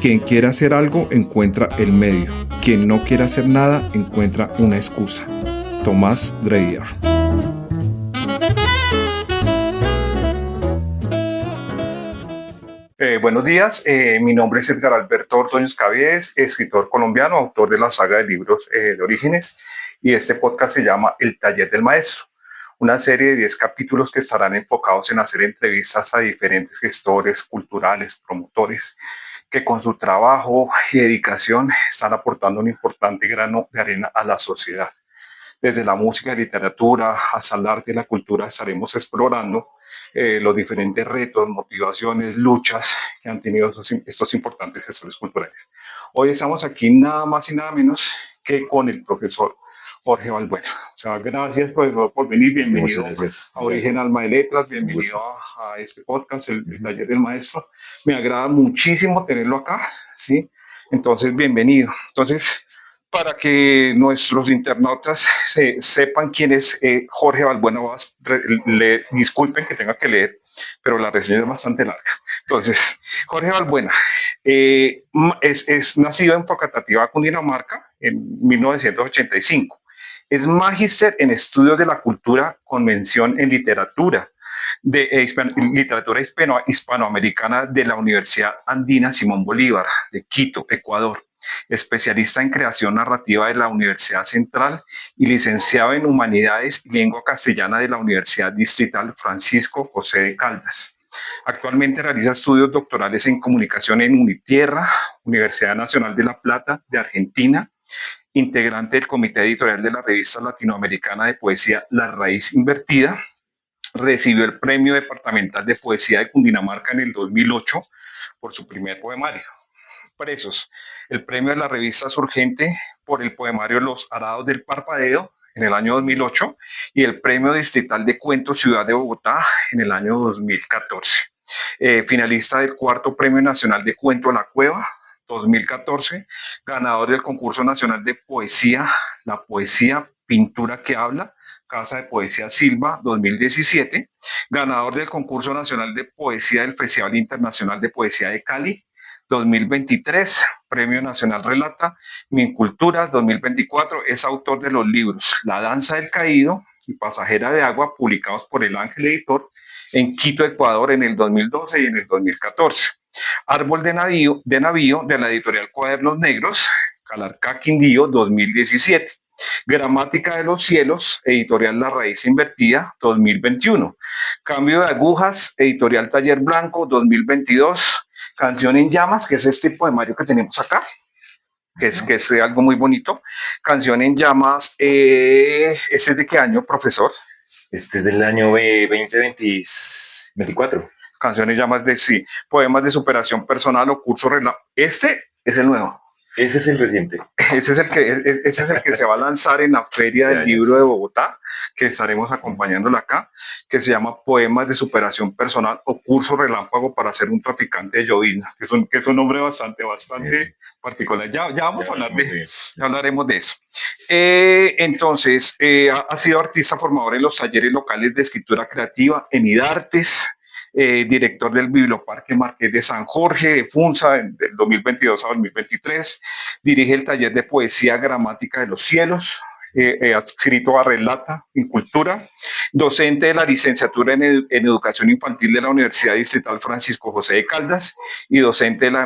Quien quiere hacer algo encuentra el medio. Quien no quiere hacer nada encuentra una excusa. Tomás Dreyer. Buenos días, mi nombre es Edgar Alberto Ordóñez Caviedes, escritor colombiano, autor de la saga de libros de Orígenes, y este podcast se llama El Taller del Maestro, una serie de 10 capítulos que estarán enfocados en hacer entrevistas a diferentes gestores culturales, promotores, que con su trabajo y dedicación están aportando un importante grano de arena a la sociedad. Desde la música y literatura hasta el arte y la cultura estaremos explorando los diferentes retos, motivaciones, luchas que han tenido estos importantes gestores culturales. Hoy estamos aquí nada más y nada menos que con el profesor Jorge Balbuena. O sea, gracias profesor por venir, bienvenido a Origen Alma de Letras, bienvenido a este podcast, el Taller del Maestro. Me agrada muchísimo tenerlo acá, ¿sí? Entonces, bienvenido. Entonces, para que nuestros internautas sepan quién es Jorge Balbuena, disculpen que tenga que leer, pero la reseña es bastante larga. Entonces, Jorge Balbuena es nacido en Facatativá, Cundinamarca, en 1985. Es magíster en estudios de la cultura con mención en literatura, literatura hispanoamericana de la Universidad Andina Simón Bolívar, de Quito, Ecuador. Especialista en creación narrativa de la Universidad Central y licenciado en Humanidades y Lengua Castellana de la Universidad Distrital Francisco José de Caldas. Actualmente realiza estudios doctorales en comunicación en Unitierra, Universidad Nacional de La Plata de Argentina, integrante del comité editorial de la revista latinoamericana de poesía La Raíz Invertida. Recibió el Premio Departamental de Poesía de Cundinamarca en el 2008 por su primer poemario, Presos, el premio de la revista Surgente por el poemario Los Arados del Parpadeo en el año 2008 y el premio distrital de cuentos Ciudad de Bogotá en el año 2014. Finalista del cuarto premio nacional de cuento La Cueva 2014, ganador del concurso nacional de poesía La Poesía Pintura que Habla, Casa de Poesía Silva 2017, ganador del concurso nacional de poesía del Festival Internacional de Poesía de Cali 2023, Premio Nacional Relata, Minculturas 2024, es autor de los libros La Danza del Caído y Pasajera de Agua, publicados por El Ángel Editor en Quito, Ecuador, en el 2012 y en el 2014. Árbol de Navío de la editorial Cuadernos Negros, Calarcá, Quindío, 2017. Gramática de los Cielos, editorial La Raíz Invertida, 2021. Cambio de Agujas, editorial Taller Blanco, 2022. Canción en Llamas, que es este poemario que tenemos acá, que es algo muy bonito. Canción en Llamas, ¿este es de qué año, profesor? Este es del año 2024. Canción en Llamas sí, poemas de superación personal o curso relajado. Este es el nuevo. Ese es el reciente. Ese es el que se va a lanzar en la Feria del Libro de Bogotá, que estaremos acompañándola acá, que se llama Poemas de Superación Personal o Curso Relámpago para ser un traficante de llovizna, que es un nombre bastante particular. Ya vamos a hablar ya hablaremos de eso. Entonces, ha sido artista formador en los talleres locales de escritura creativa en IDARTES, director del Biblioparque Marqués de San Jorge de Funza del 2022 a 2023, dirige el taller de poesía gramática de los cielos, adscrito a Relata en Cultura, docente de la licenciatura en Educación Infantil de la Universidad Distrital Francisco José de Caldas y docente de la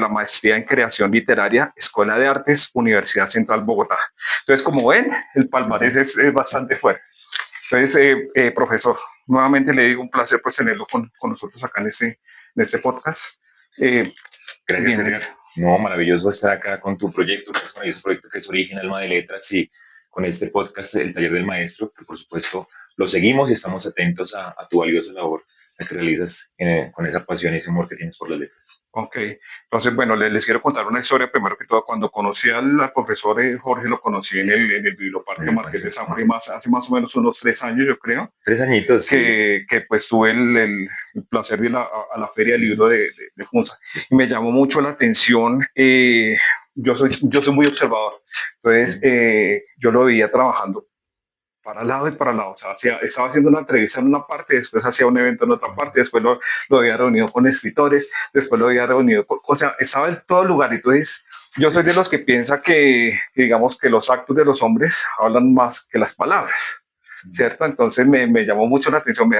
maestría en Creación Literaria, Escuela de Artes, Universidad Central Bogotá. Entonces, como ven, el palmarés es bastante fuerte. Entonces, profesor, nuevamente le digo un placer pues tenerlo con nosotros acá en este podcast. Gracias, Edgar. No, maravilloso estar acá con tu proyecto, con el proyecto que es Origen Alma de Letras y con este podcast, El Taller del Maestro, que por supuesto lo seguimos y estamos atentos a tu valiosa labor que realizas con esa pasión y ese amor que tienes por las letras. Ok, entonces bueno, les quiero contar una historia. Primero que todo, cuando conocí al profesor Jorge, lo conocí en el Biblioparque Marqués de San Jorge hace más o menos unos 3 años, yo creo. 3 añitos. Que pues tuve el placer de ir a la Feria del Libro de Funza. Y me llamó mucho la atención. Yo soy muy observador, entonces yo lo veía trabajando para lado y para lado. O sea, estaba haciendo una entrevista en una parte, después hacía un evento en otra parte, después lo había reunido con escritores, después lo había reunido con, o sea, estaba en todo lugar. Entonces, yo soy de los que piensa que digamos, que los actos de los hombres hablan más que las palabras. ¿Cierto? Entonces me llamó mucho la atención.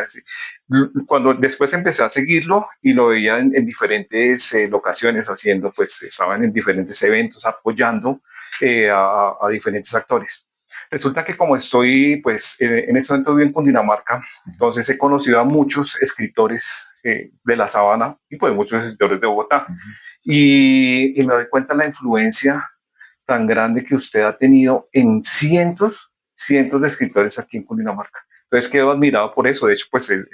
Cuando después empecé a seguirlo y lo veía en diferentes locaciones haciendo, pues estaban en diferentes eventos apoyando a diferentes actores. Resulta que como estoy, pues en este momento vivo en Cundinamarca, entonces he conocido a muchos escritores de la Sabana y pues muchos escritores de Bogotá. Y me doy cuenta de la influencia tan grande que usted ha tenido en cientos de escritores aquí en Cundinamarca. Entonces quedo admirado por eso. De hecho, pues él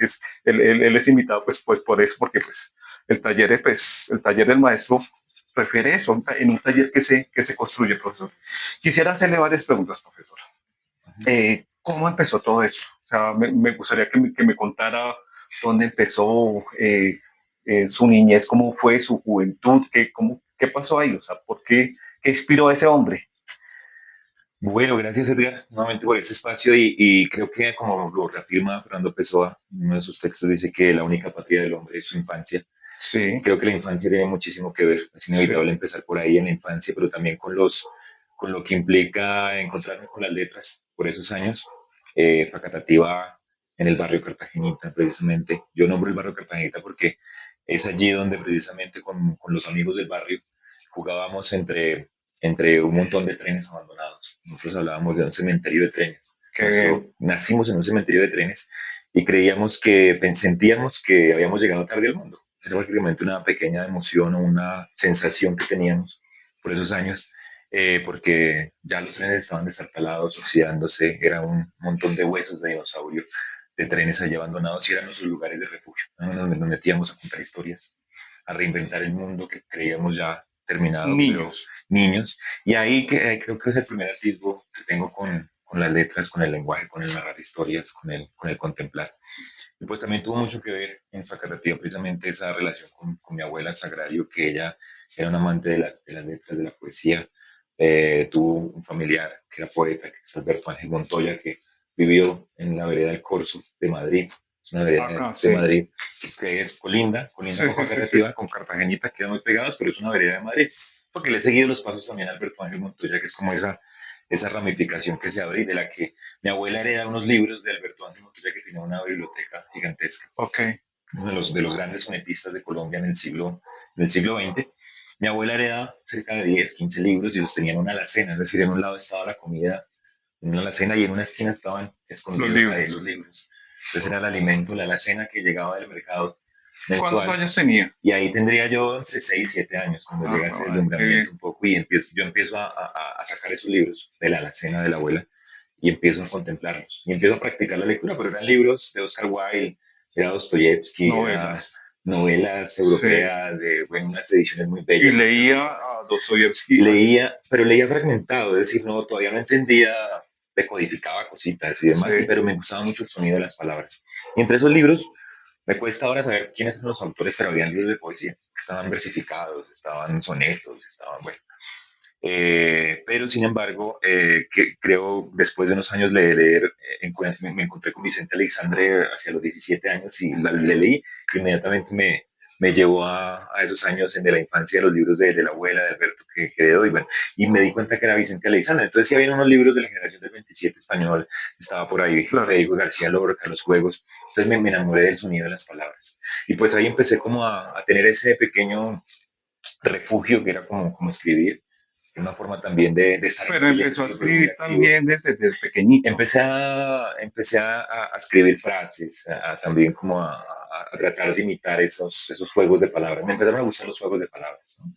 es invitado pues por eso, porque pues el taller del maestro refiere eso, en un taller que se construye, profesor. Quisiera hacerle varias preguntas, profesor. ¿Cómo empezó todo eso? O sea, me gustaría que me contara dónde empezó su niñez, cómo fue su juventud, qué pasó ahí, o sea, qué inspiró a ese hombre. Bueno, gracias Edgar nuevamente por ese espacio y creo que como lo reafirma Fernando Pessoa, en uno de sus textos dice que la única patria del hombre es su infancia. Sí, Creo que la infancia tiene muchísimo que ver, es inevitable sí. empezar por ahí en la infancia, pero también con lo que implica encontrarme con las letras por esos años. Facatativa en el barrio Cartagenita, precisamente. Yo nombro el barrio Cartagenita porque es allí donde precisamente con los amigos del barrio jugábamos entre un montón de trenes abandonados. Nosotros hablábamos de un cementerio de trenes. Qué bien. Nacimos en un cementerio de trenes y creíamos sentíamos que habíamos llegado tarde al mundo. Era prácticamente una pequeña emoción o una sensación que teníamos por esos años, porque ya los trenes estaban destartalados, oxidándose, era un montón de huesos de dinosaurio, de trenes allí abandonados y eran nuestros lugares de refugio, ¿no? Donde nos metíamos a contar historias, a reinventar el mundo que creíamos ya terminado, pero Niños. niños. Y ahí creo que es el primer atisbo que tengo con las letras, con el lenguaje, con el narrar historias, con el contemplar. Y pues también tuvo mucho que ver en Facatativa precisamente esa relación con mi abuela Sagrario, que ella era una amante de las letras, de la poesía. Tuvo un familiar que era poeta, que es Alberto Ángel Montoya, que vivió en la vereda del Corso de Madrid. Es una vereda Acá, de sí. Madrid que es colinda Sí, con sí, sí, sí. Facatativa, con Cartagenita, quedan muy pegados, pero es una vereda de Madrid. Porque le he seguido los pasos también a Alberto Ángel Montoya, que es como esa ramificación que se abre y de la que mi abuela hereda unos libros de Alberto Ángel Montoya, que tenía una biblioteca gigantesca, Ok. uno de los grandes sonetistas de Colombia en el siglo XX. Mi abuela hereda cerca de 10, 15 libros y los tenía en una alacena, es decir, en un lado estaba la comida, en una alacena y en una esquina estaban Los escondidos ahí libros. los libros. Entonces era el alimento, la alacena que llegaba del mercado ¿Cuántos mensual. años tenía? Y ahí tendría yo entre 6 y 7 años, cuando llega ese Ajá, qué deslumbramiento bien. un poco y yo empiezo a sacar esos libros de la alacena de la abuela y empiezo a contemplarlos. Y empiezo a practicar la lectura, pero eran libros de Oscar Wilde, era Dostoyevsky, era Novelas. novelas Sí. europeas de bueno, unas ediciones muy Y bellas. leía a Dostoyevsky. Leía, pero leía fragmentado, es decir, no, todavía no entendía, decodificaba cositas y demás, Sí. pero me gustaba mucho el sonido de las palabras. Y entre esos libros, me cuesta ahora saber quiénes son los autores, pero habían libros de poesía, estaban versificados, estaban sonetos, estaban, bueno. Pero sin embargo, que creo después de unos años de leer, me encontré con Vicente Alexandre hacia los 17 años y le leí, que inmediatamente me llevó a esos años de la infancia, de los libros de la abuela, de Alberto, que heredó, y bueno, y me di cuenta que era Vicente Alexandre. Entonces, sí había unos libros de la generación del 27 español, estaba por ahí Claro. Federico García Lorca, los juegos. Entonces me enamoré del sonido de las palabras. Y pues ahí empecé como a tener ese pequeño refugio que era como escribir, una forma también de estar en Pero empezó a silencio, pero muy escribir activo. también desde pequeñito. Empecé a escribir frases, también como a tratar de imitar esos juegos de palabras. Me empezaron a gustar los juegos de palabras, ¿no?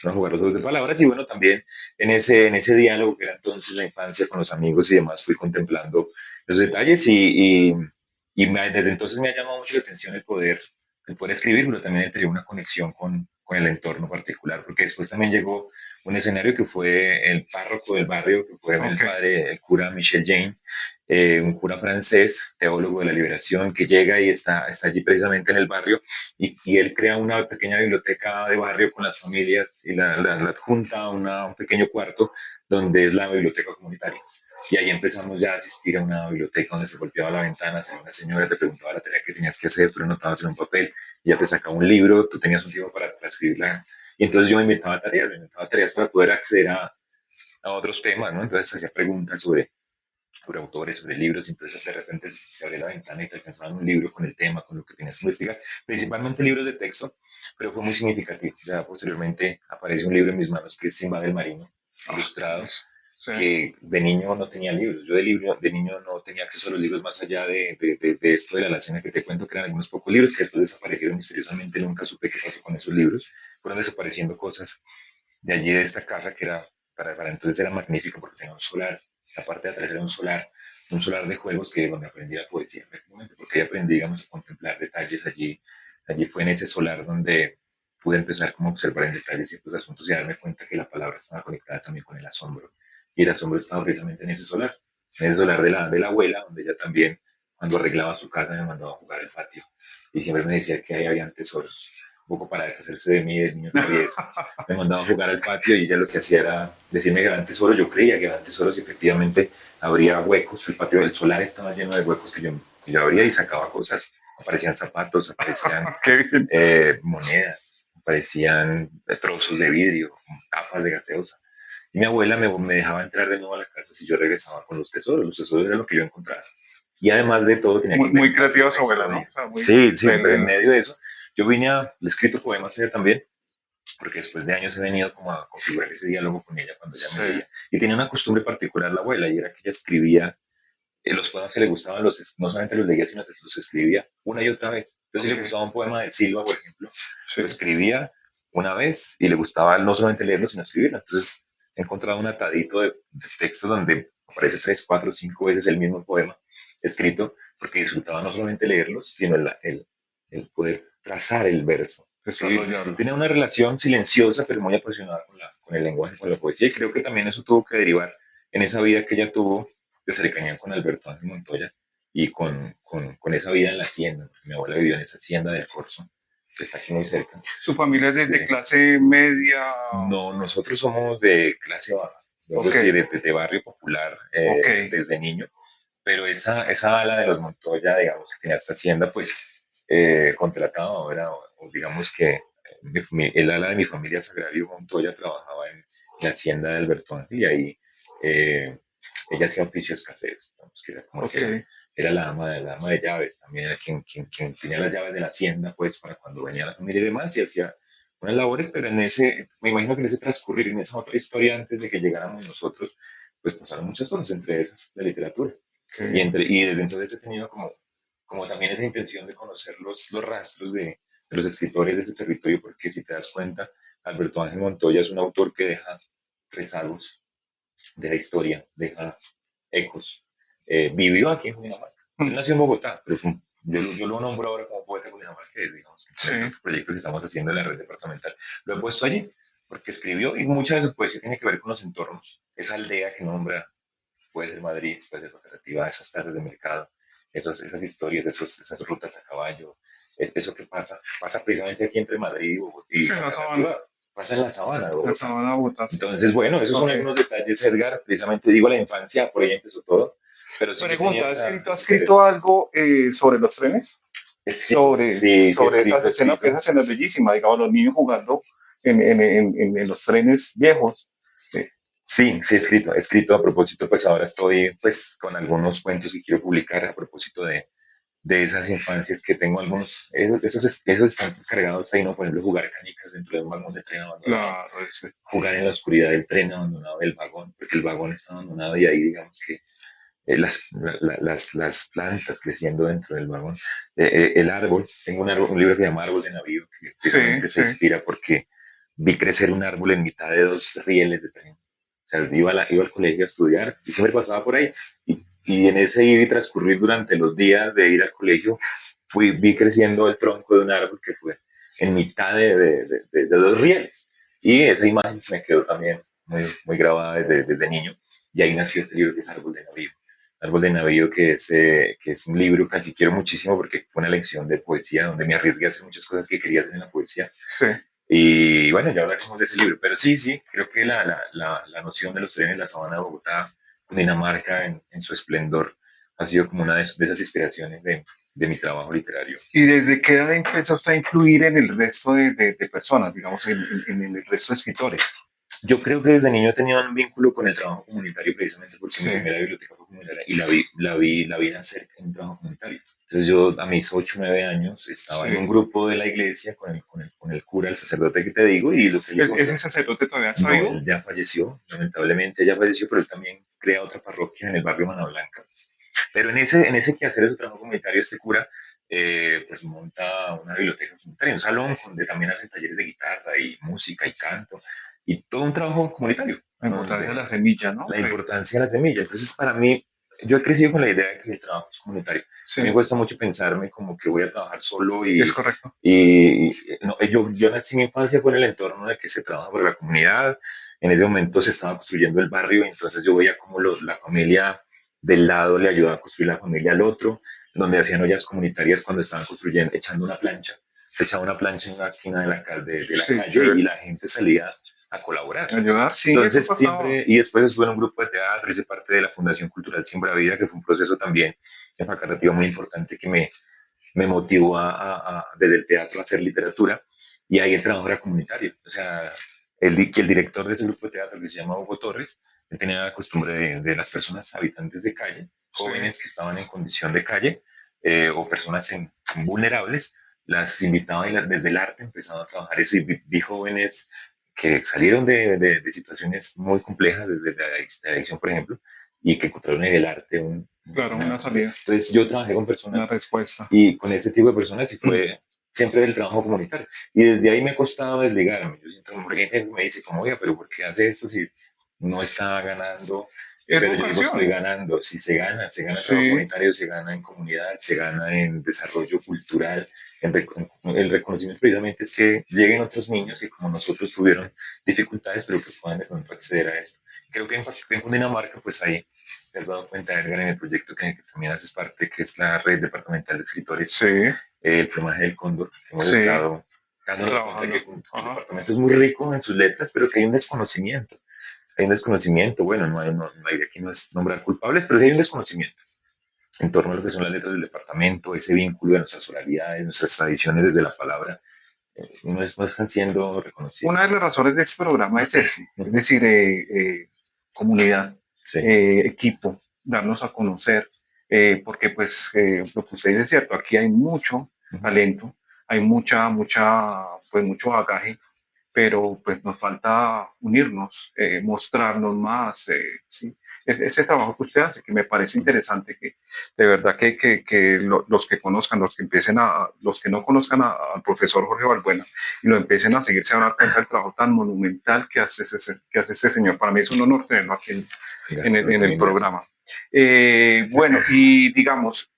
A jugar los juegos de palabras y bueno, también en ese diálogo que era entonces la infancia con los amigos y demás, fui contemplando los detalles desde entonces me ha llamado mucho la atención el poder escribir, pero también tener una conexión con el entorno particular, porque después también llegó un escenario que fue el párroco del barrio, que fue el Ok. padre, el cura Michel Jain, un cura francés, teólogo de la liberación, que llega y está allí precisamente en el barrio y él crea una pequeña biblioteca de barrio con las familias y la adjunta a un pequeño cuarto donde es la biblioteca comunitaria. Y ahí empezamos ya a asistir a una biblioteca donde se golpeaba la ventana, salía una señora, te preguntaba la tarea que tenías que hacer, tú lo anotabas en un papel, y ya te sacaba un libro, tú tenías un tiempo para escribirla. Y entonces yo me inventaba tareas para poder acceder a otros temas, ¿no? Entonces hacía preguntas sobre autores, sobre libros, y entonces de repente se abría la ventana y te alcanzaba un libro con el tema, con lo que tenías que investigar, principalmente libros de texto, pero fue muy significativo. Ya posteriormente aparece un libro en mis manos que es Simba del Marino, ilustrado, Sí. que de niño no tenía libros. Yo de niño no tenía acceso a los libros más allá de esto de la alacena que te cuento, que eran algunos pocos libros que después desaparecieron misteriosamente. Nunca supe qué pasó con esos libros. Fueron desapareciendo cosas de allí, de esta casa, que era, para entonces era magnífico porque tenía un solar. La parte de atrás era un solar de juegos que donde aprendí la poesía, prácticamente, porque ahí aprendí, digamos, a contemplar detalles allí. Allí fue en ese solar donde pude empezar como a observar en detalle ciertos asuntos y darme cuenta que la palabra estaba conectada también con el asombro. Y el asombro estaba precisamente en ese solar de la abuela, donde ella también, cuando arreglaba su casa, me mandaba a jugar al patio. Y siempre me decía que ahí habían tesoros, un poco para deshacerse de mí, del niño travieso. Me mandaba a jugar al patio y ella lo que hacía era decirme que eran tesoros. Yo creía que eran tesoros y efectivamente habría huecos. El patio del solar estaba lleno de huecos que yo abría y sacaba cosas. Aparecían zapatos, aparecían monedas, aparecían trozos de vidrio, tapas de gaseosa. Y mi abuela me dejaba entrar de nuevo a la casa si yo regresaba con los tesoros. Los tesoros eran lo que yo encontraba. Y además de todo tenía que Muy creativa una su abuela, ¿no? historia. O sea, Sí, sí, pero en medio de eso, yo vine a, le he escrito poemas a ella también, porque después de años he venido como a configurar ese diálogo con ella cuando ella me leía. Y tenía una costumbre particular la abuela, y era que ella escribía los poemas que le gustaban, no solamente los leía, sino que los escribía una y otra vez. Entonces, si le gustaba un poema de Silva, por ejemplo, lo escribía una vez y le gustaba no solamente leerlo, sino escribirlo. Entonces, he encontrado un atadito de textos donde aparece 3, 4, 5 veces el mismo poema escrito, porque disfrutaba no solamente leerlos, sino el poder trazar el verso. Tenía una relación silenciosa, pero muy apasionada con el lenguaje, con la poesía, y creo que también eso tuvo que derivar en esa vida que ella tuvo de cercanía con Alberto Ángel Montoya y con esa vida en la hacienda. Mi abuela vivió en esa hacienda del Corzo, que está aquí muy cerca. ¿Su familia es de clase media? No, nosotros somos de clase baja, de barrio popular desde niño, pero esa ala de los Montoya, digamos, que tenía esta hacienda, pues contratado era, o digamos que el ala de mi familia, Sagrario Montoya, trabajaba en la hacienda de Alberto Ángel y ahí ella hacía oficios caseros, digamos, que era como que era la ama de llaves, también era quien tenía las llaves de la hacienda, pues, para cuando venía la familia y demás, y hacía unas labores, pero me imagino que en ese transcurrir, en esa otra historia antes de que llegáramos nosotros, pues pasaron muchas cosas, entre esas la literatura. Y desde entonces he tenido como también esa intención de conocer los rastros de los escritores de ese territorio, porque si te das cuenta, Alberto Ángel Montoya es un autor que deja rezagos, deja historia, deja ecos. Vivió aquí en Cundinamarca. Él nació en Bogotá, pero yo lo nombro ahora como poeta cundinamarqués, digamos, que es el proyecto que estamos haciendo en la red departamental. Lo he puesto allí porque escribió y muchas de su poesía tiene que ver con los entornos. Esa aldea que nombra puede ser Madrid, puede ser Cooperativa, esas plazas de mercado, esas historias, esas rutas a caballo, eso que pasa precisamente aquí entre Madrid y Bogotá. Y pasa en la sabana de Bogotá. Entonces, bueno, esos son algunos detalles, Edgar. Precisamente digo, la infancia, por ahí empezó todo. Pero sí pregunta, ¿has escrito algo sobre los trenes? Sobre esa escena es bellísima, digamos, los niños jugando en los trenes viejos. Sí, he escrito a propósito, pues ahora estoy pues con algunos cuentos que quiero publicar a propósito de esas infancias que tengo algunos, esos están cargados ahí, ¿no? Por ejemplo, jugar canicas dentro de un vagón de tren abandonado, jugar en la oscuridad del tren abandonado del vagón, porque el vagón está abandonado y ahí digamos que las plantas creciendo dentro del vagón, el árbol, tengo un libro que se llama Árbol de Navío, que se inspira porque vi crecer un árbol en mitad de dos rieles de tren. O sea, iba al colegio a estudiar y siempre pasaba por ahí. Y en ese ir y transcurrir durante los días de ir al colegio, vi creciendo el tronco de un árbol que fue en mitad de dos rieles. Y esa imagen me quedó también muy grabada desde niño. Y ahí nació este libro que es Árbol de Navío. Árbol de Navío, que es un libro que así quiero muchísimo porque fue una lección de poesía donde me arriesgué a hacer muchas cosas que quería hacer en la poesía. Sí. Y bueno, ya hablaremos de ese libro. Pero sí, creo que la noción de los trenes, la sabana de Bogotá, Dinamarca en su esplendor ha sido como una de esas inspiraciones de mi trabajo literario. ¿Y desde qué edad empezó usted a influir en el resto de personas, digamos, en el resto de escritores? Yo creo que desde niño tenía un vínculo con el trabajo comunitario precisamente porque Sí, mi primera biblioteca fue comunitaria y la vi nacer en un trabajo comunitario. Entonces yo a mis 8 o 9 años estaba en un sí. grupo de la iglesia con el cura, el sacerdote que te digo, y lo que él ¿Ese sacerdote todavía está no, vivo? él ya falleció, lamentablemente ya falleció, pero él también crea otra parroquia en el barrio Mana Blanca. Pero en ese quehacer de su trabajo comunitario, este cura pues monta una biblioteca comunitaria, un salón donde también hacen talleres de guitarra y música y canto y todo un trabajo comunitario, La ¿no? importancia de la semilla, ¿no? La importancia de la semilla. Entonces, para mí, yo he crecido con la idea de que el trabajo es comunitario. Sí, A mí me cuesta mucho pensarme como que voy a trabajar solo es correcto. y no, yo nací, mi infancia fue en el entorno de que se trabaja por la comunidad. En ese momento se estaba construyendo el barrio, entonces yo veía cómo la familia del lado le ayudaba a construir la familia al otro, donde hacían ollas comunitarias cuando estaban construyendo, echando una plancha. Se echaba una plancha en una esquina de de la Sí, calle chévere. y la gente salía a colaborar. Ayudar, sí, eso Entonces pasaba. siempre, y después estuve en un grupo de teatro, hice parte de la Fundación Cultural Siembra Vida, que fue un proceso también de facultativo muy importante que me motivó desde el teatro a hacer literatura, y ahí el trabajo era comunitario. O sea, que el director de ese grupo de teatro, que se llama Hugo Torres, él tenía la costumbre de las personas habitantes de calle, Sí, jóvenes que estaban en condición de calle o personas vulnerables, las invitaba y desde el arte empezaba a trabajar eso y vi jóvenes que salieron de situaciones muy complejas, desde la adicción, por ejemplo, y que encontraron en el arte claro, una salida, Entonces yo trabajé con una personas respuesta. y con ese tipo de personas y fue siempre el trabajo comunitario. Y desde ahí me ha costado desligarme. Yo siento como que gente me dice, como, oiga, pero ¿por qué hace esto si no está ganando? Es Pero yo digo, estoy vocación. ganando. Si se gana en trabajo Sí, comunitario, se gana en comunidad, se gana en desarrollo cultural. El reconocimiento precisamente es que lleguen otros niños que como nosotros tuvieron dificultades, pero que puedan de pronto acceder a esto. Creo que en Cundinamarca, pues ahí te has dado cuenta, Edgar, en el proyecto que también haces parte, que es la Red Departamental de Escritores, sí, el plumaje del cóndor, que hemos sí, estado dándonos cuenta trabajando. que el Ajá. departamento es muy rico en sus letras, pero que hay un desconocimiento. Hay un desconocimiento, bueno, no hay aquí no es nombrar culpables, pero sí hay un desconocimiento en torno a lo que son las letras del departamento, ese vínculo de nuestras oralidades, nuestras tradiciones desde la palabra, no están siendo reconocidas. Una de las razones de este programa es ese, es decir, comunidad, Sí. equipo, darnos a conocer, porque pues lo que usted dice es cierto, aquí hay mucho talento, hay pues mucho bagaje, pero pues nos falta unirnos, mostrarnos más, ¿sí? Ese trabajo que usted hace, que me parece interesante, que de verdad los que conozcan, los que empiecen los que no conozcan al profesor Jorge Balbuena y lo empiecen a seguir, se van a dar cuenta del trabajo tan monumental que hace este señor. Para mí es un honor tenerlo aquí en el programa. Bueno, y digamos,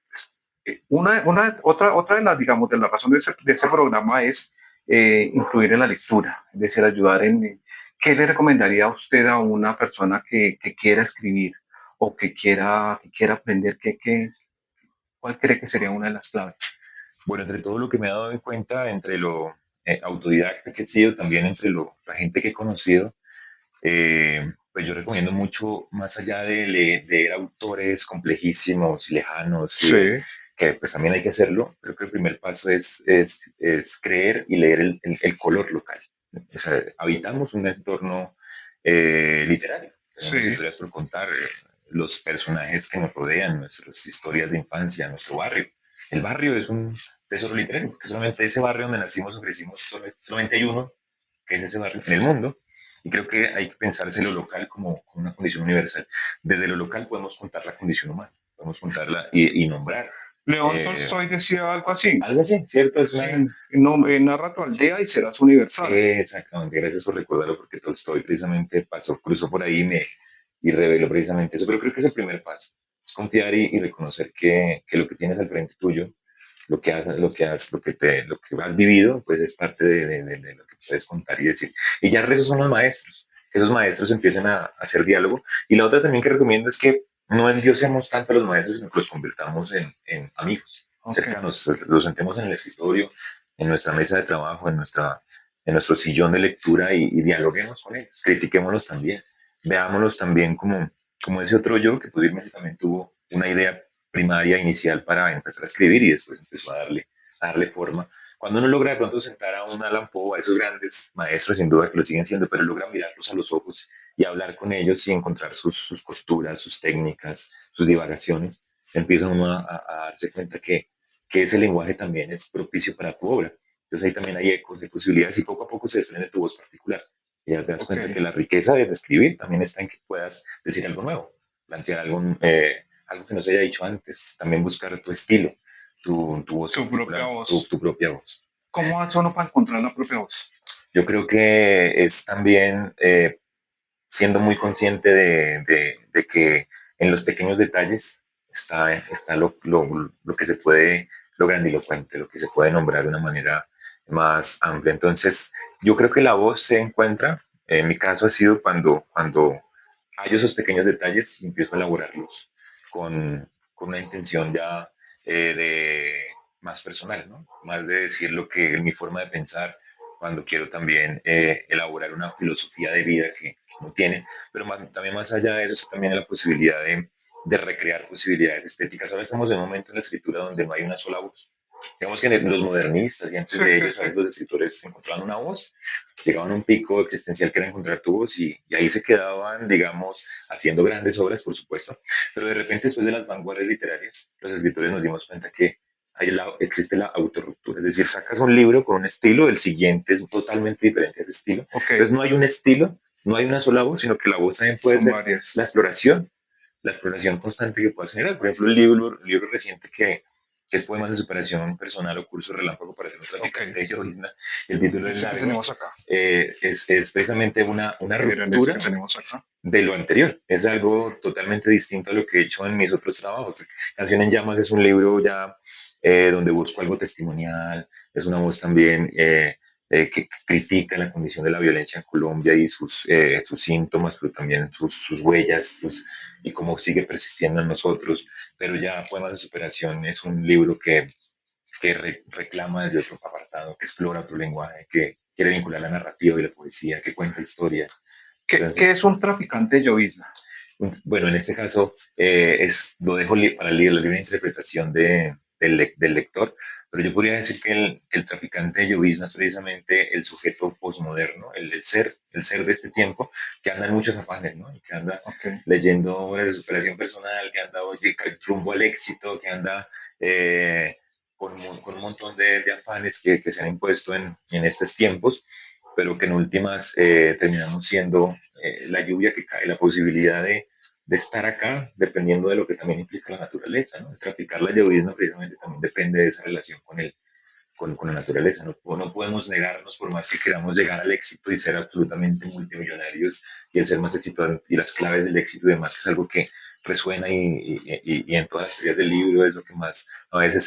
otra de las, digamos, de la razón de este programa es influir en la lectura, es decir, ayudar en... ¿Qué le recomendaría a usted a una persona que quiera escribir o que quiera aprender? ¿Cuál cree que sería una de las claves? Bueno, entre todo lo que me he dado en cuenta, entre lo autodidacta que he sido, también entre la gente que he conocido, pues yo recomiendo mucho, más allá de leer autores complejísimos y lejanos, Sí, que pues también hay que hacerlo, creo que el primer paso es creer y leer el color local. O sea, habitamos un entorno literario, tenemos sí, historias por contar, los personajes que nos rodean, nuestras historias de infancia, nuestro barrio. El barrio es un tesoro literario, porque solamente ese barrio donde nacimos o crecimos, solamente hay uno, que es ese barrio en el mundo, y creo que hay que pensarse lo local como una condición universal. Desde lo local podemos contar la condición humana, podemos contarla y nombrar. León Tolstoy decía algo así. Algo así, ¿cierto? Es una... Sí, no, narra tu aldea y serás universal. Exactamente, gracias por recordarlo porque Tolstoy precisamente cruzó por ahí y reveló precisamente eso, pero creo que es el primer paso, es confiar y reconocer que lo que tienes al frente tuyo, lo que has vivido, pues es parte de lo que puedes contar y decir. Y ya el resto son los maestros, que esos maestros empiecen a hacer diálogo. Y la otra también que recomiendo es que no endiosemos tanto a los maestros, sino que los convirtamos en amigos cercanos, los sentemos en el escritorio, en nuestra mesa de trabajo, en nuestro sillón de lectura y dialoguemos con ellos, critiquémoslos también, veámoslos también como como ese otro yo que posiblemente también tuvo una idea primaria, inicial para empezar a escribir y después empezó a darle forma. Cuando uno logra de pronto sentar a un Alan Poe, a esos grandes maestros, sin duda que lo siguen siendo, pero logra mirarlos a los ojos y hablar con ellos y encontrar sus costuras, sus técnicas, sus divagaciones, empieza uno a darse cuenta que ese lenguaje también es propicio para tu obra. Entonces ahí también hay ecos de posibilidades y poco a poco se desprende tu voz particular. Y ya te das cuenta que la riqueza de escribir también está en que puedas decir algo nuevo, plantear algo que no se haya dicho antes, también buscar tu estilo, tu voz Tu propia voz. tu propia voz. ¿Cómo hace uno para encontrar la propia voz? Yo creo que es también siendo muy consciente de que en los pequeños detalles está lo que se puede, lo grandilocuente, lo que se puede nombrar de una manera más amplia. Entonces, yo creo que la voz se encuentra, en mi caso ha sido cuando hay esos pequeños detalles y empiezo a elaborarlos con una intención ya de más personal, ¿no? Más de decir lo que mi forma de pensar, cuando quiero también elaborar una filosofía de vida que no tiene, pero también más allá de eso, también la posibilidad de recrear posibilidades estéticas. Ahora estamos en un momento en la escritura donde no hay una sola voz. Digamos que los modernistas y antes de ellos, a veces los escritores encontraban una voz, llegaban a un pico existencial que era encontrar tu voz y ahí se quedaban, digamos, haciendo grandes obras, por supuesto, pero de repente después de las vanguardias literarias, los escritores nos dimos cuenta que existe la autorruptura, es decir, sacas un libro con un estilo, el siguiente es totalmente diferente a ese estilo, entonces no hay un estilo, no hay una sola voz, sino que la voz también puede ser la exploración constante que puedas generar. Por ejemplo, el libro reciente que es Poemas de Superación Personal o Curso Relámpago para ser un traficante de llovizna, el título es largo, tenemos acá. Es precisamente una ruptura de lo anterior. Es algo totalmente distinto a lo que he hecho en mis otros trabajos. Canción en Llamas es un libro ya donde busco algo testimonial, es una voz también que critica la condición de la violencia en Colombia y sus síntomas, pero también sus huellas y cómo sigue persistiendo en nosotros. Pero ya Poemas de Superación es un libro que reclama desde otro apartado, que explora otro lenguaje, que quiere vincular la narrativa y la poesía, que cuenta historias. Entonces, ¿qué es un traficante de llovizna? Bueno, en este caso lo dejo para la libre interpretación del lector, pero yo podría decir que el traficante de llovizna es precisamente el sujeto posmoderno, el ser de este tiempo, que anda en muchos afanes, ¿no? Y que anda leyendo obras de superación personal, que anda rumbo al éxito, que anda con un montón de afanes que se han impuesto en estos tiempos, pero que en últimas terminamos siendo la lluvia que cae, la posibilidad de estar acá, dependiendo de lo que también implica la naturaleza, ¿no? El traficar la llovizna precisamente también depende de esa relación con la naturaleza. No podemos negarnos, por más que queramos llegar al éxito y ser absolutamente multimillonarios y el ser más exitoso y las claves del éxito y demás, que es algo que resuena y en todas las teorías del libro es lo que más a veces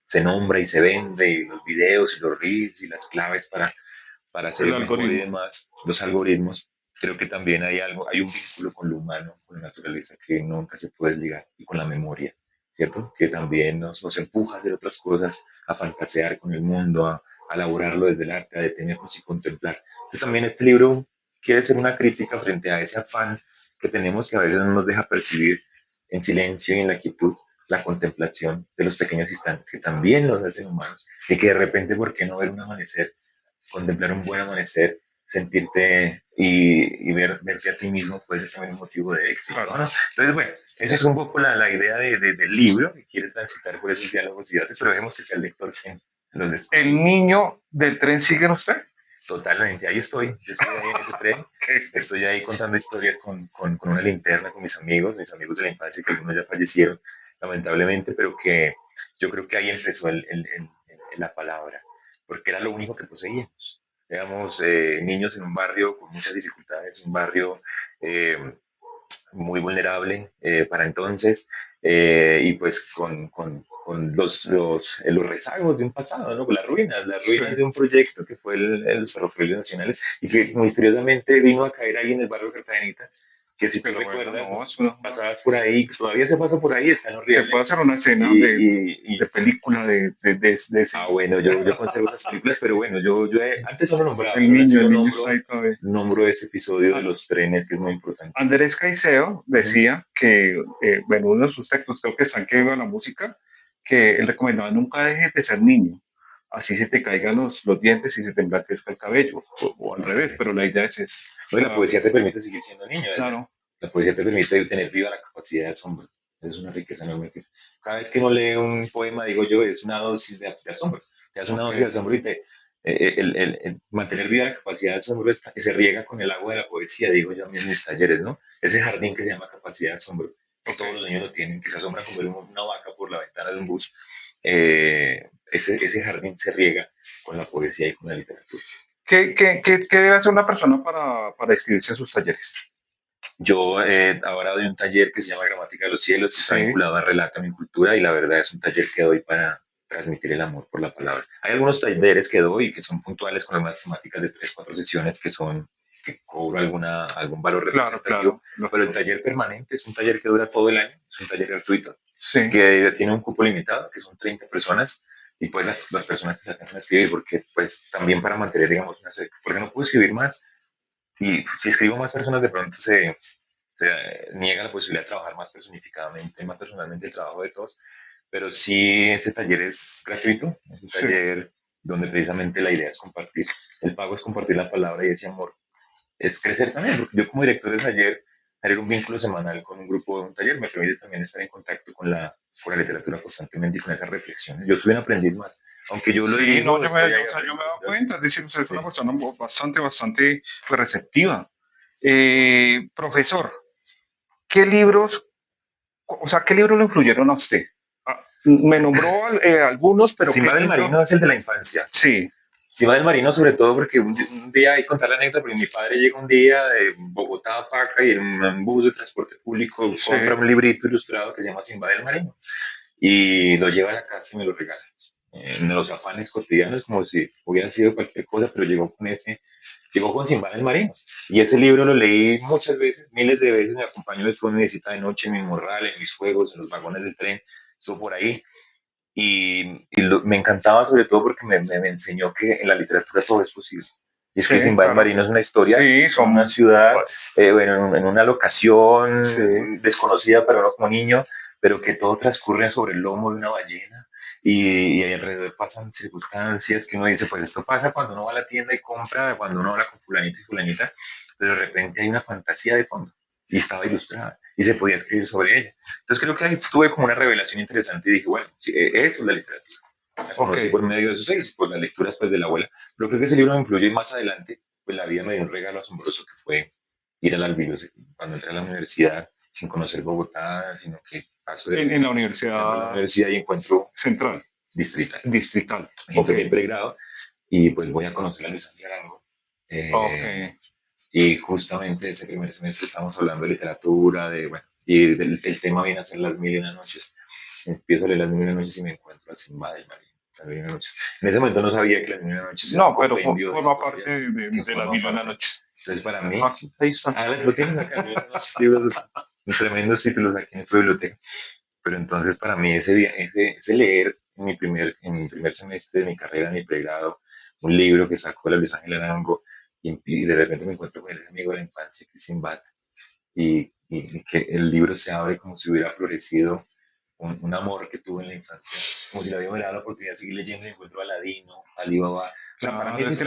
se nombra y se vende, y los videos y los reels y las claves para hacer el mejor y demás, los algoritmos. Creo que también hay un vínculo con lo humano, con la naturaleza que nunca se puede desligar y con la memoria, ¿cierto? Que también nos empuja a hacer otras cosas, a fantasear con el mundo, a elaborarlo desde el arte, a detenernos y contemplar. Entonces también este libro quiere ser una crítica frente a ese afán que tenemos que a veces no nos deja percibir en silencio y en la quietud la contemplación de los pequeños instantes que también nos hacen humanos y que de repente, ¿por qué no ver un amanecer, contemplar un buen amanecer, sentirte verte a ti mismo puede ser también un motivo de éxito, ¿no? Entonces, bueno, esa es un poco la idea del libro, que quiere transitar por esos diálogos y datos, pero dejemos que sea el lector quien los descubre. ¿El niño del tren sigue en usted? Totalmente, ahí estoy, yo estoy ahí en ese tren, estoy ahí contando historias con una linterna con mis amigos de la infancia, que algunos ya fallecieron, lamentablemente, pero que yo creo que ahí empezó la palabra, porque era lo único que poseíamos. Éramos niños en un barrio con muchas dificultades, un barrio eh, muy vulnerable para entonces, y pues con los rezagos de un pasado, ¿no? Las ruinas de un proyecto que fue los ferrocarriles nacionales y que misteriosamente vino a caer ahí en el barrio de Cartagenita que si tú Pero bueno, recuerdas, no, es una- pasabas por ahí, todavía se pasa por ahí, está en los se rieles. puede hacer una escena de película de ese. Bueno, yo conservo esas películas, pero bueno, antes no lo nombraba, El pero ahora sí niño, el lo niño nombro, está ahí todavía. nombro ese episodio de Ah, los trenes, que es muy importante. Andrés Caicedo decía que, bueno, uno de sus textos, creo que están que viva la música, que él recomendaba nunca dejes de ser niño, así se te caigan los dientes y se te emblanquezca el cabello, o al revés, pero la idea es esa. No, y la poesía te permite seguir siendo niño, ¿verdad? Claro, La poesía te permite tener viva la capacidad de asombro. Es una riqueza enorme. Cada vez que uno lee un poema, digo yo, es una dosis de asombro. Te das una dosis de asombro y el mantener viva la capacidad de asombro se riega con el agua de la poesía, digo yo a mí en mis talleres, ¿no? Ese jardín que se llama capacidad de asombro, que todos los niños lo tienen, que se asombran con ver una vaca por la ventana de un bus. Ese jardín se riega con la poesía y con la literatura. ¿Qué debe hacer una persona para inscribirse a sus talleres? Yo ahora doy un taller que se llama Gramática de los Cielos, que está Sí. vinculado a Relata mi cultura, y la verdad es un taller que doy para transmitir el amor por la palabra. Hay algunos talleres que doy que son puntuales con algunas temáticas de 3, 4 sesiones que cobro algún valor representativo, Claro. pero el taller permanente es un taller que dura todo el año, es un taller gratuito, Sí. que tiene un cupo limitado, que son 30 personas, y pues las personas que se alcanzan a escribir, porque pues también para mantener, digamos, porque no puedo escribir más, y si escribo más personas de pronto se niega la posibilidad de trabajar más personificadamente, más personalmente el trabajo de todos, pero sí ese taller es gratuito, es un taller donde precisamente la idea es compartir, el pago es compartir la palabra y ese amor es crecer también, porque yo como director de taller, tener un vínculo semanal con un grupo de un taller me permite también estar en contacto con la literatura constantemente y con esas reflexiones. Yo soy un aprendiz más, aunque yo lo Sí, digo, no, yo me he dado cuenta, es decir, usted es una persona bastante pues, receptiva. Profesor, ¿qué libros, o sea, qué libros le influyeron a usted? Me nombró algunos, pero Simba ¿qué del libro? Marino es el de la infancia. Sí, Simba del Marino, sobre todo porque un día, hay que contar la anécdota, porque mi padre llega un día de Bogotá a Faca y en un bus de transporte público compra un librito ilustrado que se llama Simba del Marino y lo lleva a la casa y me lo regala. En los afanes cotidianos, como si hubiera sido cualquier cosa, pero llegó con Simba del Marino. Y ese libro lo leí muchas veces, miles de veces, me acompañó después en mi visita de noche, en mi morral, en mis juegos, en los vagones del tren, estuvo por ahí. Me encantaba sobre todo porque me enseñó que en la literatura todo es posible. Y es que Simba del Marino es una historia sí, en una ciudad, bueno, en una locación desconocida para uno como niño, pero que todo transcurre sobre el lomo de una ballena y ahí alrededor pasan circunstancias que uno dice, pues esto pasa cuando uno va a la tienda y compra, cuando uno habla con fulanita y fulanita, pero de repente hay una fantasía de fondo y estaba ilustrada y se podía escribir sobre ella. Entonces creo que ahí tuve como una revelación interesante y dije, bueno, sí, eso es la literatura. La conocí por medio de esos seis, por las lecturas pues, de la abuela. Pero creo que ese libro me influyó y más adelante, pues la vida me dio un regalo asombroso que fue ir al Albilos cuando entré a la universidad sin conocer Bogotá, sino que paso en la universidad y encuentro central, distrital. Entré mi pregrado y pues voy a conocer a Luis Ángel Arango. Y justamente ese primer semestre estamos hablando de literatura, y el tema viene a ser Las Mil y Una Noches. Empiezo a leer Las Mil y Una Noches y me encuentro a Simba del Marino. En ese momento no sabía que Las Mil y Una Noches era un compendio de forma parte de Las Mil y Una Noches. Entonces para mí, lo tienes acá, unos libros, tremendos títulos aquí en esta biblioteca. Pero entonces para mí ese leer en mi primer semestre de mi carrera, en mi pregrado, un libro que sacó la Luis Ángel Arango, y de repente me encuentro con el amigo de la infancia que es Sinbad, y que el libro se abre como si hubiera florecido un amor que tuve en la infancia, como si le hubiera dado la oportunidad de seguir leyendo y encuentro a Aladino, Alibaba. O sea, para mí Las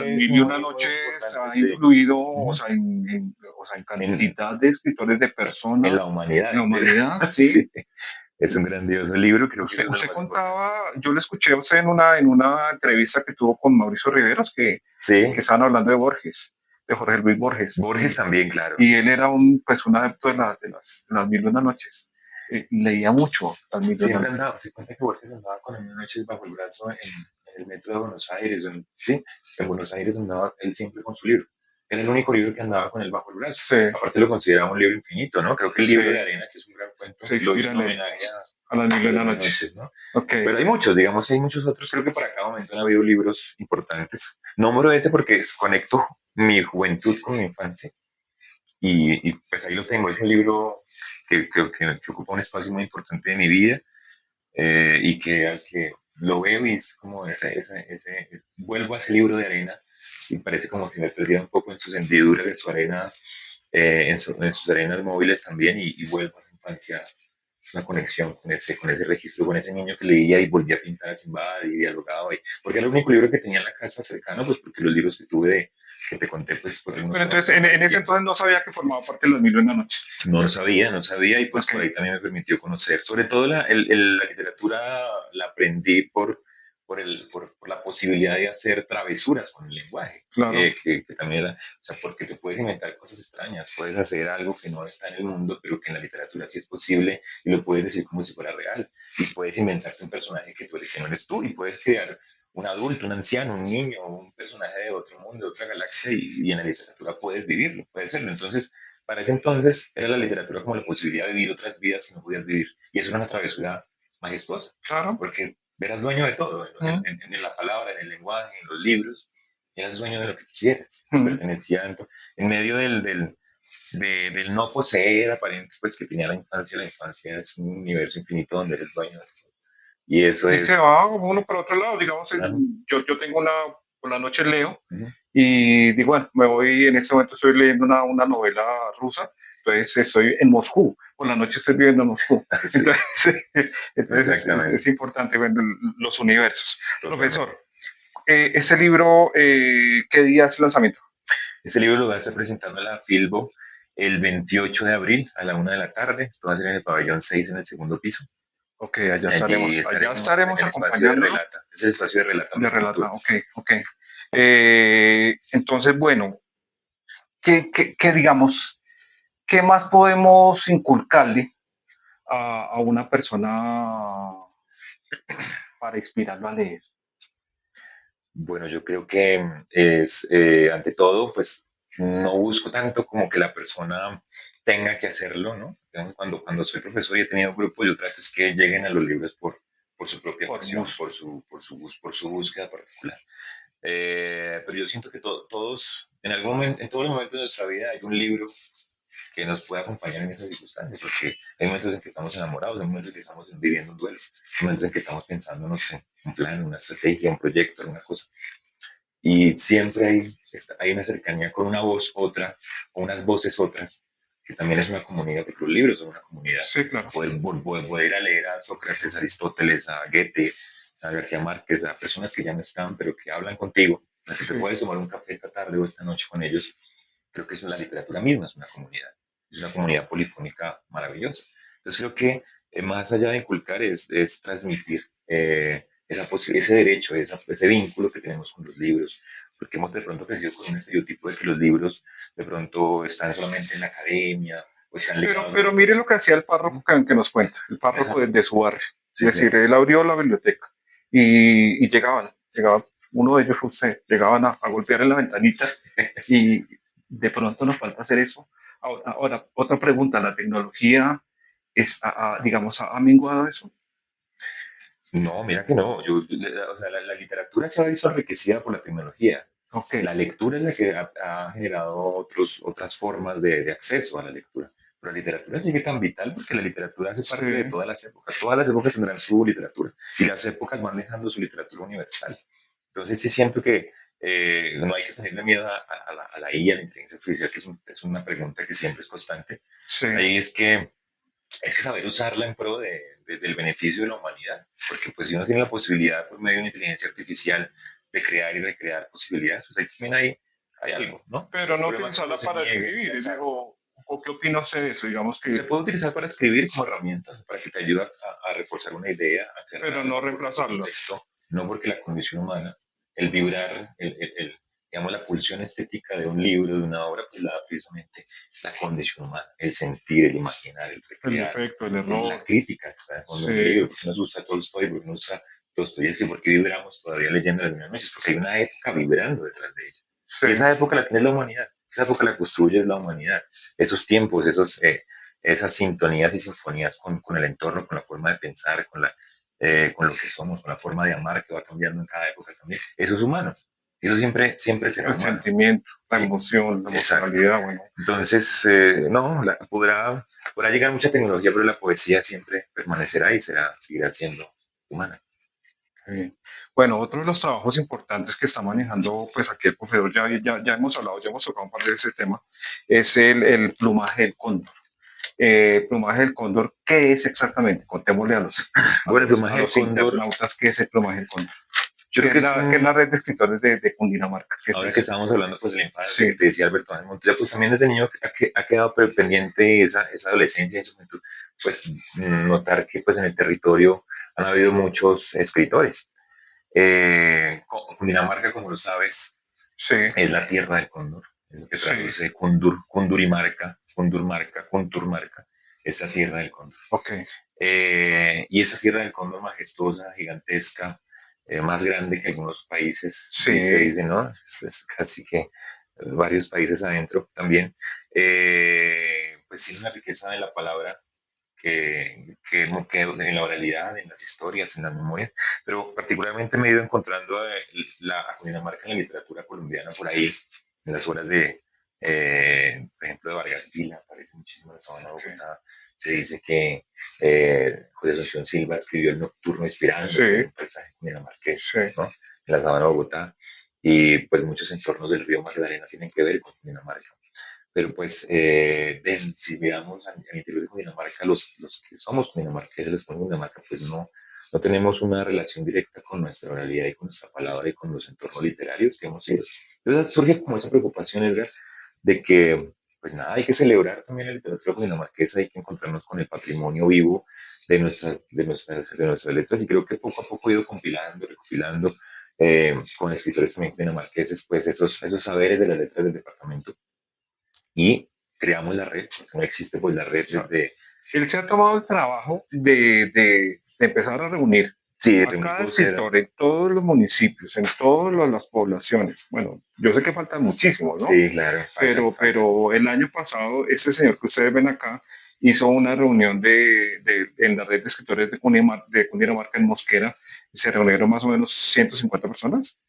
Mil y Una Noches ha influido, o sea, en cantidad de escritores, de personas. En la humanidad. En la humanidad, sí. Es un grandioso libro, creo que usted contaba, yo le escuché a usted en una entrevista que tuvo con Mauricio Riveros que estaban hablando de Borges, de Jorge Luis Borges. Borges también, claro. Y él era un adepto de las Mil y Una Noches. Leía mucho las Mil y Una Noches. Andaba, se cuenta que Borges andaba con Las Mil Noches bajo el brazo en el metro de Buenos Aires. En Buenos Aires andaba él siempre con su libro. Era el único libro que andaba con él bajo el brazo. Aparte lo consideraba un libro infinito, ¿no? Creo que el libro de arena, que es un gran cuento, lo hizo en homenaje a Las Mil y Una Noches, ¿no? Pero hay muchos, digamos, hay muchos otros. Creo que para cada momento han habido libros importantes. Nombro ese porque conecto mi juventud con mi infancia. pues ahí lo tengo. Es un libro que ocupa un espacio muy importante de mi vida, y que al que lo veo y es como vuelvo a ese libro de arena y parece como si me perdiera un poco en sus hendiduras, en su arena, en sus arenas móviles también, y vuelvo a esa infancia, una conexión con ese registro, con ese niño que leía y volvía a pintar a Simbad y dialogaba, porque era el único libro que tenía en la casa cercano, pues porque los libros que tuve que te conté, pues por algunos Pero entonces, en ese entonces no sabía que formaba parte de Los Mil y una Noches. no lo sabía, no sabía, y pues por ahí también me permitió conocer. Sobre todo la literatura la aprendí por la posibilidad de hacer travesuras con el lenguaje, Claro. que también era, o sea, porque te puedes inventar cosas extrañas, puedes hacer algo que no está en el mundo, pero que en la literatura sí es posible, y lo puedes decir como si fuera real, y puedes inventarte un personaje que no eres tú, y puedes crear un adulto, un anciano, un niño, un personaje de otro mundo, de otra galaxia, y en la literatura puedes vivirlo, puedes serlo. Entonces, para ese entonces era la literatura como la posibilidad de vivir otras vidas que no podías vivir. Y eso era una travesura majestuosa. Claro. Porque eras dueño de todo, en la palabra, en el lenguaje, en los libros. Eras dueño de lo que quisieras. Pertenecía en medio del no poseer aparente, pues que tenía la infancia. La infancia es un universo infinito donde eres dueño de todo. Y eso y es. se va uno para otro lado, digamos. Yo tengo por la noche leo, y digo, bueno, me voy, en este momento estoy leyendo una novela rusa, entonces estoy en Moscú, por la noche estoy viviendo en Moscú. Sí. Entonces es importante ver los universos. Totalmente. Profesor, ese libro, ¿qué día es el lanzamiento? Este libro lo voy a estar presentando en la Filbo el 28 de abril a la 1 de la tarde. Esto va a ser en el pabellón 6, en el segundo piso. Ok, allá estaremos acompañando. Es el espacio de Relata. De Relata, ok. Entonces, bueno, ¿qué digamos, qué más podemos inculcarle a una persona para inspirarlo a leer? Bueno, yo creo que es, ante todo, pues no busco tanto como que la persona tenga que hacerlo, ¿no? Cuando soy profesor y he tenido grupos, yo trato es que lleguen a los libros por su propia pasión, por su búsqueda particular. Pero yo siento que todos, en algún momento, en todos los momentos de nuestra vida hay un libro que nos puede acompañar en esas circunstancias, porque hay momentos en que estamos enamorados, hay momentos en que estamos viviendo un duelo, hay momentos en que estamos pensando, no sé, un plan, una estrategia, un proyecto, alguna cosa. Y siempre hay una cercanía con una voz, otra, o unas voces otras, que también es una comunidad, porque los libros son una comunidad. Sí, claro. Poder ir a leer a Sócrates, a Aristóteles, a Goethe, a García Márquez, a personas que ya no están, pero que hablan contigo, las que te puedes tomar un café esta tarde o esta noche con ellos. Creo que es la literatura misma, es una comunidad polifónica maravillosa. Entonces creo que más allá de inculcar es transmitir ese derecho, ese vínculo que tenemos con los libros, porque hemos de pronto crecido con un estereotipo de que los libros de pronto están solamente en la academia. Pero mire lo que hacía el párroco que nos cuenta, el párroco de su barrio. Es decir, él abrió la biblioteca y llegaban, uno de ellos fue usted, llegaban a golpear en la ventanita, y de pronto nos falta hacer eso. Ahora, otra pregunta, ¿la tecnología digamos, ha menguado eso? No, mira que no. O sea, la literatura se ha visto enriquecida por la tecnología. Okay. La lectura es la que ha generado otras formas de acceso a la lectura. Pero la literatura sigue tan vital porque la literatura hace parte de todas las épocas. Todas las épocas tendrán su literatura y las épocas van dejando su literatura universal. Entonces sí siento que no hay que tenerle miedo a la IA, a la inteligencia artificial, que es una pregunta que siempre es constante. Sí. Ahí es que hay que saber usarla en pro del beneficio de la humanidad, porque pues si uno tiene la posibilidad por medio de una inteligencia artificial de crear y recrear posibilidades, pues ahí también hay algo, ¿no? Pero no utilizarla para escribir, ¿o qué opina usted de eso? Digamos que se puede utilizar para escribir como herramienta, para que te ayude a reforzar una idea, pero no reemplazarlo. No, porque la condición humana, el vibrar, digamos, la pulsión estética de un libro, de una obra, pues la da precisamente la condición humana, el sentir, el imaginar, el recrear, el efecto, el error, la crítica que está en el fondo del libro. Porque nos gusta Tolstoy, porque nos gusta Dostoyevsky, porque vibramos todavía leyendo las mismas noches, porque hay una época vibrando detrás de ella. Y esa época la tiene la humanidad, esa época la construye la humanidad. Esos tiempos, esas sintonías y sinfonías con el entorno, con la forma de pensar, con lo que somos, con la forma de amar que va cambiando en cada época también. Eso es humano. Eso siempre será El humano. sentimiento, la emoción, la emocionalidad, bueno. Entonces, no, podrá llegar mucha tecnología, pero la poesía siempre permanecerá y seguirá siendo humana. Bueno, otro de los trabajos importantes que está manejando pues aquí el profesor, ya hemos hablado, ya hemos tocado un par de ese tema, es el plumaje del cóndor. Plumaje del cóndor, ¿qué es exactamente? Contémosle Bueno, el plumaje del cóndor, internautas qué es el plumaje del cóndor. Yo creo que ¿Qué es la red de escritores de Cundinamarca? Ahora que estábamos hablando pues de la infancia, sí, que te decía Alberto Ángel Montoya, pues también desde niño ha quedado pendiente esa adolescencia, esa juventud, pues notar que pues en el territorio han habido muchos escritores. Cundinamarca, como lo sabes, sí, es la tierra del cóndor, es lo que traduce Cundurimarca, Cundurmarca, es la tierra del cóndor. Okay. Y esa tierra del cóndor majestuosa, gigantesca, más grande que algunos países, sí. se dice, ¿no? Es casi que varios países adentro también. Pues tiene una riqueza en la palabra que en la oralidad, en las historias, en la memoria, pero particularmente me he ido encontrando a Cundinamarca en la literatura colombiana por ahí, en las obras por ejemplo, de Vargas Vila, aparece muchísimo en la Sabana de Bogotá. Se dice que José Asunción Silva escribió El Nocturno inspirándose en un paisaje cundinamarqués, ¿no? En la Sabana de Bogotá, y pues muchos entornos del río Magdalena tienen que ver con Cundinamarca. Pero pues si miramos al interior de Cundinamarca, los que somos cundinamarqueses, los que somos Cundinamarca, pues no tenemos una relación directa con nuestra oralidad y con nuestra palabra y con los entornos literarios que hemos sido. Entonces surge como esa preocupación, Edgar, de que pues nada, hay que celebrar también la literatura cundinamarquesa, hay que encontrarnos con el patrimonio vivo de nuestras letras, y creo que poco a poco he ido compilando, recopilando con escritores también cundinamarqueses, pues esos saberes de las letras del departamento, y creamos la red, porque no existe pues la red desde... Él se ha tomado el trabajo de empezar a reunir a cada escritor en todos los municipios, en todas las poblaciones. Bueno, yo sé que faltan muchísimos, ¿no? Sí, claro. Pero el año pasado, ese señor que ustedes ven acá hizo una reunión en la red de escritores de Cundinamarca en Mosquera. Se reunieron más o menos 150 personas.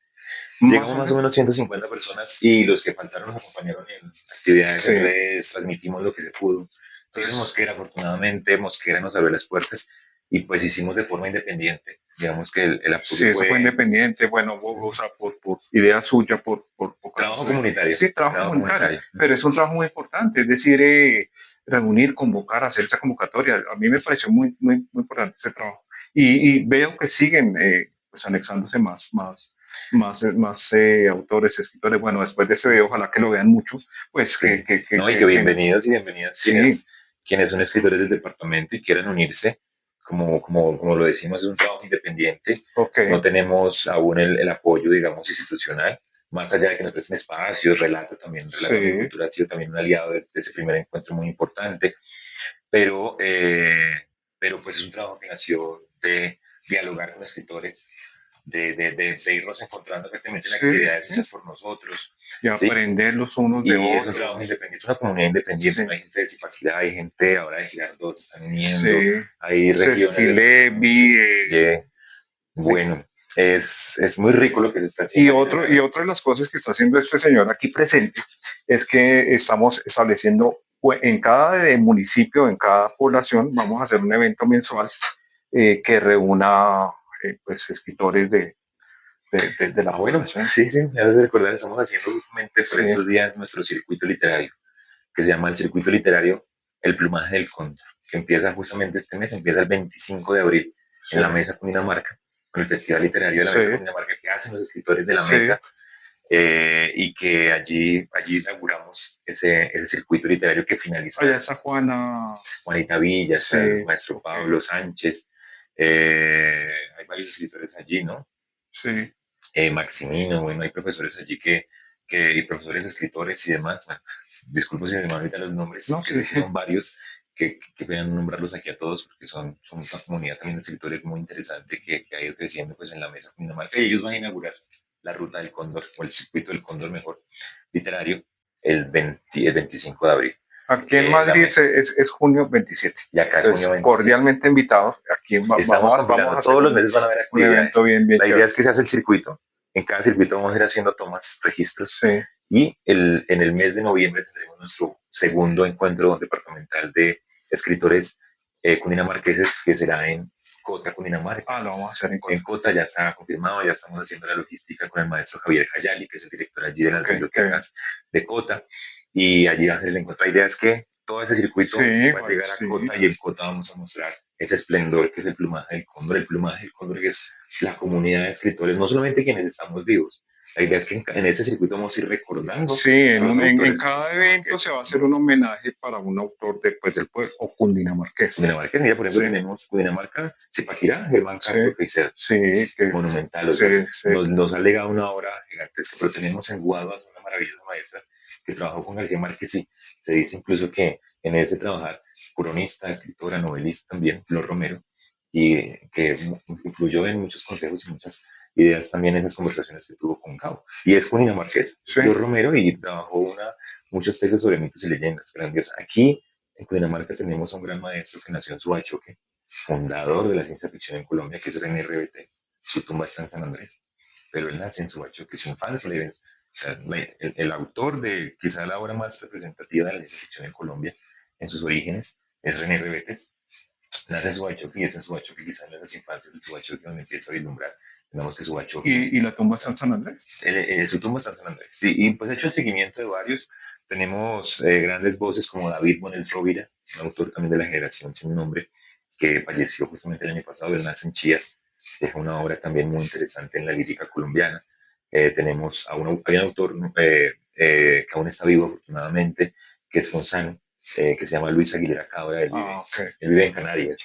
Llegamos más o menos 150 personas, y los que faltaron nos acompañaron en actividades en redes, transmitimos lo que se pudo. Entonces Mosquera, afortunadamente, Mosquera nos abrió las puertas y pues hicimos de forma independiente. Digamos que el apoyo sí, eso fue independiente, bueno, o sea, por idea suya, por trabajo comunitario. Sí, trabajo comunitario, pero es un trabajo muy importante, es decir, reunir, convocar, hacer esa convocatoria. A mí me pareció muy importante ese trabajo. Y veo que siguen pues anexándose más autores, escritores. Bueno, después de ese video, ojalá que lo vean muchos, pues sí. que bienvenidos y bienvenidas quienes son escritores del departamento y quieran unirse. Como lo decimos, es un trabajo independiente. No tenemos aún el apoyo, digamos, institucional, más allá de que nos presten espacios. Relato de Cultura ha sido también un aliado de ese primer encuentro muy importante, pero pues es un trabajo que nació de dialogar con escritores, de irnos encontrando efectivamente en actividades hechas por nosotros. Y aprender los unos de otros. Es un trabajo independiente, es una comunidad independiente. No hay gente de Zipaquirá, hay gente ahora de Girardot, se están uniendo. Hay regiones. Bueno, es muy rico lo que se está haciendo. Y otra de las cosas que está haciendo este señor aquí presente es que estamos estableciendo en cada municipio, en cada población, vamos a hacer un evento mensual que reúna pues escritores de la población. Sí, me haces recordar, estamos haciendo justamente por estos días nuestro circuito literario, que se llama el circuito literario El Plumaje del Cóndor, que empieza justamente este mes, empieza el 25 de abril en la Mesa Cundinamarca, con el Festival Literario de la Mesa Cundinamarca que hacen los escritores de la mesa, y que allí inauguramos ese circuito literario que finaliza. Allá está Juanita Villa, está el maestro Pablo Sánchez, hay varios escritores allí, ¿no? Sí. Maximino, bueno, hay profesores allí y profesores, escritores y demás. Bueno, disculpo si me van ahorita los nombres, que son varios, que puedan nombrarlos aquí a todos, porque son una comunidad también de escritores muy interesante que ha ido creciendo pues en la Mesa Cundinamarca, y ellos van a inaugurar la Ruta del Cóndor, o el Circuito del Cóndor mejor, literario, el 25 de abril. Aquí en Madrid es junio 27. Y acá es junio 27. Cordialmente invitados. Aquí vamos todos los meses van a haber actividades. Bien la idea es que se hace el circuito. En cada circuito vamos a ir haciendo tomas, registros. Sí. Y en el mes de noviembre tendremos nuestro segundo encuentro departamental de escritores cundinamarqueses, que será en Cota, Cundinamarca. Lo vamos a hacer en Cota. En Cota ya está confirmado, ya estamos haciendo la logística con el maestro Javier Jayali, que es el director allí de las bibliotecas de Cota, y allí va a ser el encuentro. La idea es que todo ese circuito va a llegar a Cota, y en Cota vamos a mostrar ese esplendor que es el plumaje del cóndor. El plumaje del cóndor, que es la comunidad de escritores, no solamente quienes estamos vivos. La idea es que en ese circuito vamos a ir recordando. Sí, en cada evento se va a hacer un homenaje para un autor del pueblo o cundinamarqués. Cundinamarqués, mira, por ejemplo, tenemos Cundinamarca, Zipaquirá, Germán Castro, que es monumental. Nos ha legado una obra gigantesca, pero tenemos en Guaduas una maravillosa maestra que trabajó con García Márquez, y se dice incluso que en ese trabajar, cronista, escritora, novelista también, Flor Romero, y que influyó en muchos consejos y muchas ideas también en esas conversaciones que tuvo con Gao. Y es cundinamarqués, Flor Romero, y trabajó muchos textos sobre mitos y leyendas grandiosas. Aquí en Cundinamarca tenemos a un gran maestro que nació en Subachoque, fundador de la ciencia ficción en Colombia, que es René RBT. Su tumba está en San Andrés, pero él nace en Subachoque, su infancia. El autor de quizá la obra más representativa de la ciencia ficción en Colombia, en sus orígenes, es René RBT. Nace en Subachoque, y es en Subachoque, quizá en las infancias del Subachoque, donde empieza a vislumbrar. Tenemos que Subachoque. ¿Y la tumba está en San Andrés? Su tumba está en San Andrés. Sí, y pues he hecho el seguimiento de varios. Tenemos grandes voces como David Bonel Rovira, un autor también de la generación sin nombre, que falleció justamente el año pasado. Él nace en Chía, deja una obra también muy interesante en la lírica colombiana. Tenemos hay un autor que aún está vivo, afortunadamente, que es Gonzalo, que se llama Luis Aguilera Cabra. Él vive en Canarias.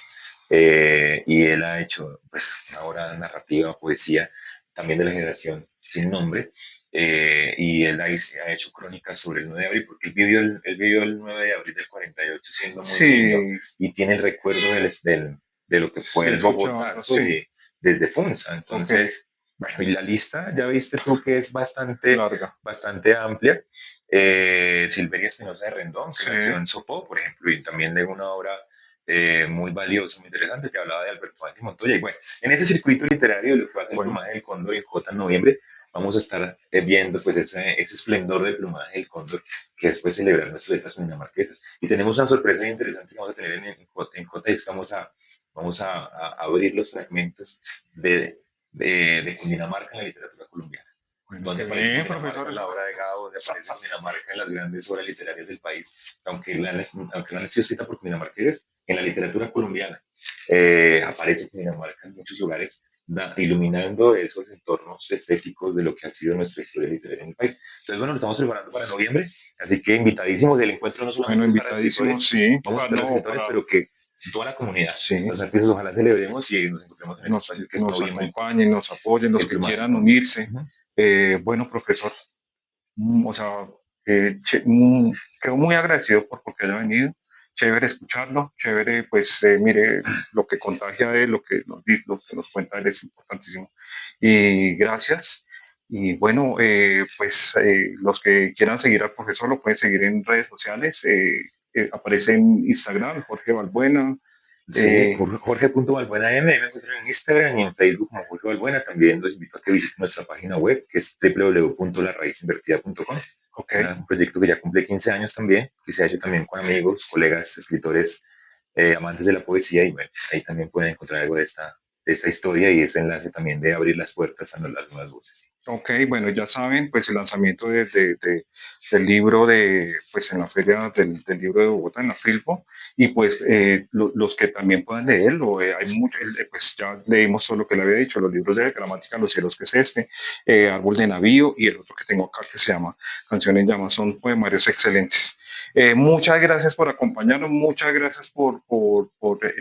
Y él ha hecho pues, una obra narrativa, poesía, también de la generación sin nombre. Y él ha hecho crónicas sobre el 9 de abril, porque él vivió el 9 de abril del 48 siendo muy niño, y tiene el recuerdo de lo que fue el Bogotazo desde Funza. Entonces, bueno, y la lista, ya viste tú que es bastante larga, bastante amplia. Silveria Espinosa de Rendón, que nació en Sopó, por ejemplo, y también de una obra muy valiosa, muy interesante, que hablaba de Alberto Ángel Montoya. Y bueno, en ese circuito literario, lo que va a ser el plumaje del cóndor en Cota en noviembre, vamos a estar viendo pues ese esplendor del plumaje del cóndor, que después celebrar nuestras letras cundinamarquesas. Y tenemos una sorpresa muy interesante que vamos a tener en Cota, y es que vamos a abrir los fragmentos de Cundinamarca en la literatura colombiana. Donde aparece profesor, la obra de Gao, donde aparece Cundinamarca en las grandes obras literarias del país, aunque no han sido escritas por cundinamarqueses, en la literatura colombiana aparece Cundinamarca en muchos lugares, iluminando esos entornos estéticos de lo que ha sido nuestra historia literaria en el país. Entonces, bueno, lo estamos preparando para noviembre, así que invitadísimos. El encuentro no solamente para escritores, vamos a estar los escritores, pero que toda la comunidad, los artistas, ojalá celebremos y nos encontremos en este espacio que nos acompañen, nos apoyen, los que quieran unirse. Bueno, profesor, o sea, quedo muy agradecido porque haya venido. Chévere escucharlo, chévere, pues mire, lo que contagia de él, lo que nos cuenta él es importantísimo. Y gracias. Y bueno, pues los que quieran seguir al profesor lo pueden seguir en redes sociales. Aparece en Instagram, Jorge Balbuena. Sí, Jorge.Balbuena M, me encuentran en Instagram y en Facebook como Jorge Balbuena. También los invito a que visiten nuestra página web, que es www.laraizinvertida.com. Un proyecto que ya cumple 15 años también, que se ha hecho también con amigos, colegas, escritores, amantes de la poesía, y bueno, ahí también pueden encontrar algo de esta historia y ese enlace también de abrir las puertas a las nuevas voces. Ok, bueno, ya saben, pues el lanzamiento del libro pues en la feria del libro de Bogotá, en la Filpo, y pues los que también puedan leerlo, hay mucho, pues ya leímos todo lo que le había dicho, los libros de gramática, Los cielos, que es Árbol de Navío, y el otro que tengo acá que se llama Canción en Llamas, son poemarios excelentes. Muchas gracias por acompañarnos, muchas gracias por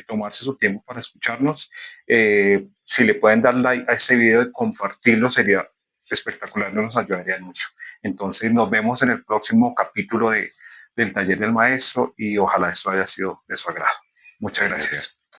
tomarse su tiempo para escucharnos. Si le pueden dar like a este video y compartirlo, sería espectacular, nos ayudaría mucho. Entonces nos vemos en el próximo capítulo del Taller del Maestro, y ojalá esto haya sido de su agrado. Muchas gracias.